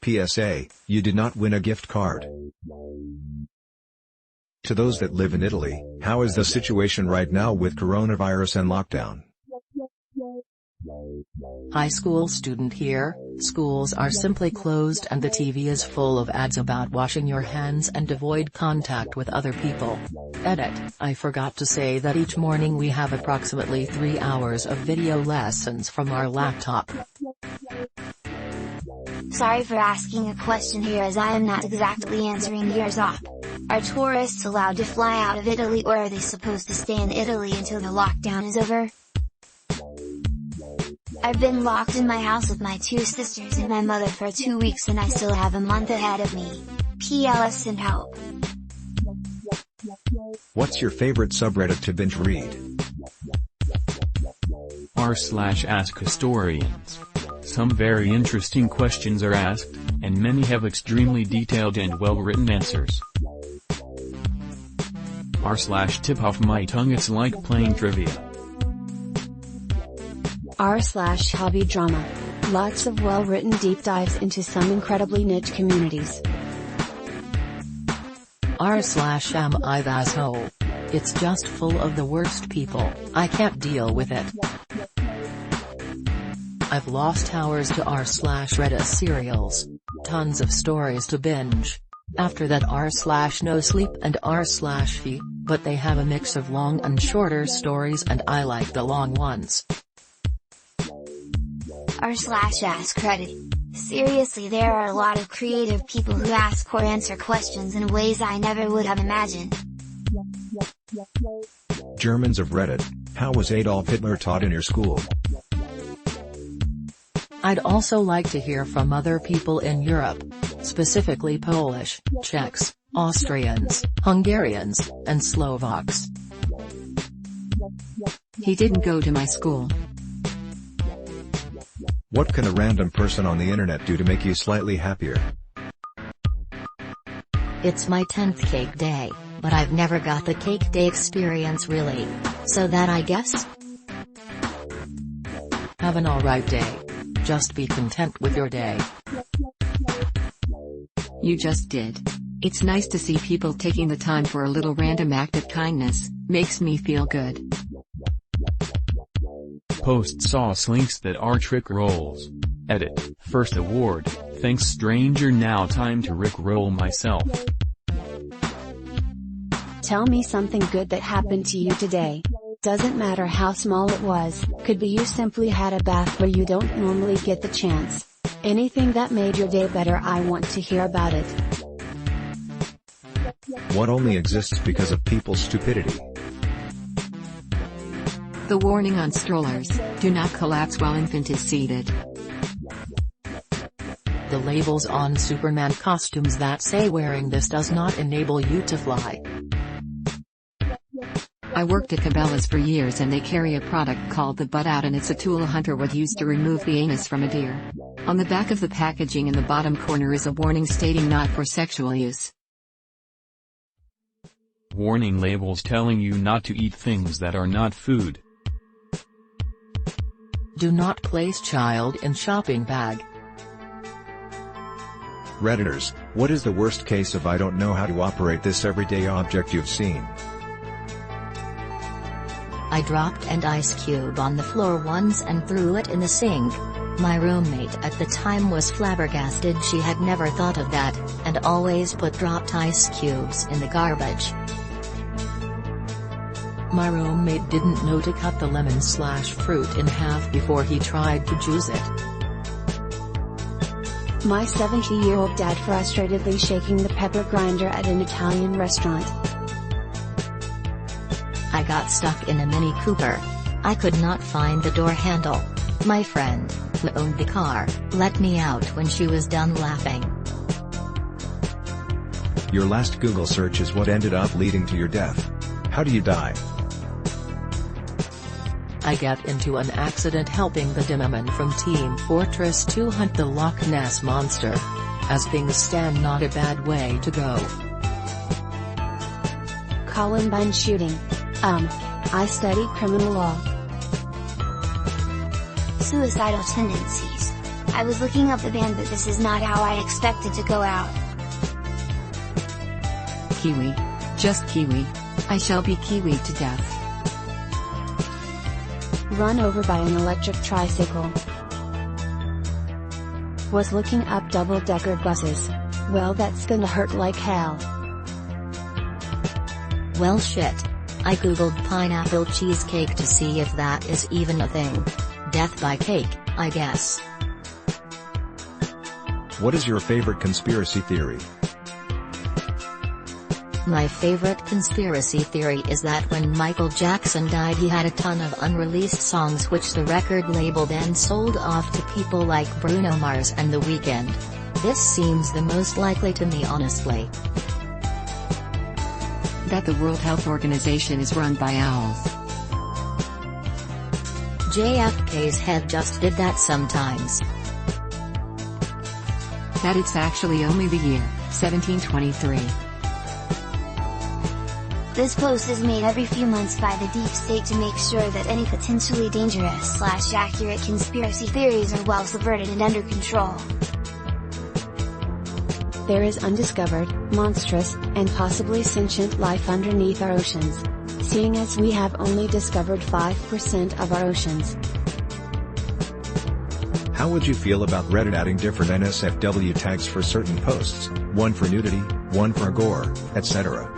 PSA, you did not win a gift card. To those that live in Italy, how is the situation right now with coronavirus and lockdown? High school student here. Schools are simply closed and the TV is full of ads about washing your hands and avoid contact with other people. Edit. I forgot to say that each morning we have approximately 3 hours of video lessons from our laptop. Sorry for asking a question here, as I am not exactly answering yours off. Are tourists allowed to fly out of Italy, or are they supposed to stay in Italy until the lockdown is over? I've been locked in my house with my 2 sisters and my mother for 2 weeks, and I still have a month ahead of me. PLS and help. What's your favorite subreddit to binge read? r/AskHistorians. Some very interesting questions are asked, and many have extremely detailed and well-written answers. r/tip off my tongue, it's like playing trivia. r/hobby drama. Lots of well-written deep dives into some incredibly niche communities. r/am I the asshole. It's just full of the worst people. I can't deal with it. I've lost hours to r/Reddit serials. Tons of stories to binge. After that r/no sleep and r/fee, but they have a mix of long and shorter stories and I like the long ones. r/AskReddit. Seriously, there are a lot of creative people who ask or answer questions in ways I never would have imagined. Germans of Reddit, how was Adolf Hitler taught in your school? I'd also like to hear from other people in Europe, specifically Polish, Czechs, Austrians, Hungarians, and Slovaks. He didn't go to my school. What can a random person on the internet do to make you slightly happier? It's my 10th cake day, but I've never got the cake day experience really. So that I guess? Have an alright day. Just be content with your day. You just did. It's nice to see people taking the time for a little random act of kindness, makes me feel good. Post sauce links that are trick rolls. Edit. First award, thanks stranger, now time to rickroll myself. Tell me something good that happened to you today. Doesn't matter how small it was, could be you simply had a bath where you don't normally get the chance. Anything that made your day better, I want to hear about it. What only exists because of people's stupidity? The warning on strollers, do not collapse while infant is seated. The labels on Superman costumes that say wearing this does not enable you to fly. I worked at Cabela's for years and they carry a product called the butt out, and it's a tool a hunter would use to remove the anus from a deer. On the back of the packaging in the bottom corner is a warning stating not for sexual use. Warning labels telling you not to eat things that are not food. Do not place child in shopping bag. Redditors, what is the worst case of I don't know how to operate this everyday object you've seen? I dropped an ice cube on the floor once and threw it in the sink. My roommate at the time was flabbergasted. She had never thought of that, and always put dropped ice cubes in the garbage. My roommate didn't know to cut the lemon/fruit in half before he tried to juice it. My 70-year-old dad frustratedly shaking the pepper grinder at an Italian restaurant. I got stuck in a Mini Cooper. I could not find the door handle. My friend, who owned the car, let me out when she was done laughing. Your last Google search is what ended up leading to your death. How do you die? I get into an accident helping the Dimmerman from Team Fortress 2 hunt the Loch Ness Monster. As things stand, not a bad way to go. Columbine shooting. I study criminal law. Suicidal tendencies. I was looking up the band, but this is not how I expected to go out. Kiwi. Just kiwi. I shall be kiwi to death. Run over by an electric tricycle. Was looking up double-decker buses. Well, that's gonna hurt like hell. Well shit. I googled pineapple cheesecake to see if that is even a thing. Death by cake, I guess. What is your favorite conspiracy theory? My favorite conspiracy theory is that when Michael Jackson died he had a ton of unreleased songs which the record label then sold off to people like Bruno Mars and The Weeknd. This seems the most likely to me, honestly. That the World Health Organization is run by owls. JFK's head just did that sometimes. That it's actually only the year 1723. This post is made every few months by the deep state to make sure that any potentially dangerous/accurate conspiracy theories are well subverted and under control. There is undiscovered, monstrous, and possibly sentient life underneath our oceans. Seeing as we have only discovered 5% of our oceans. How would you feel about Reddit adding different NSFW tags for certain posts, one for nudity, one for gore, etc.?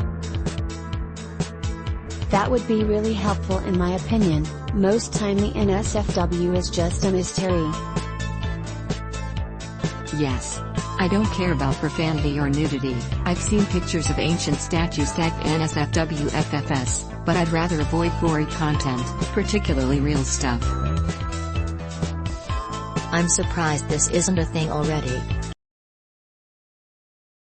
That would be really helpful in my opinion. Most time the NSFW is just a mystery. Yes. I don't care about profanity or nudity. I've seen pictures of ancient statues tagged NSFW FFS, but I'd rather avoid gory content, particularly real stuff. I'm surprised this isn't a thing already.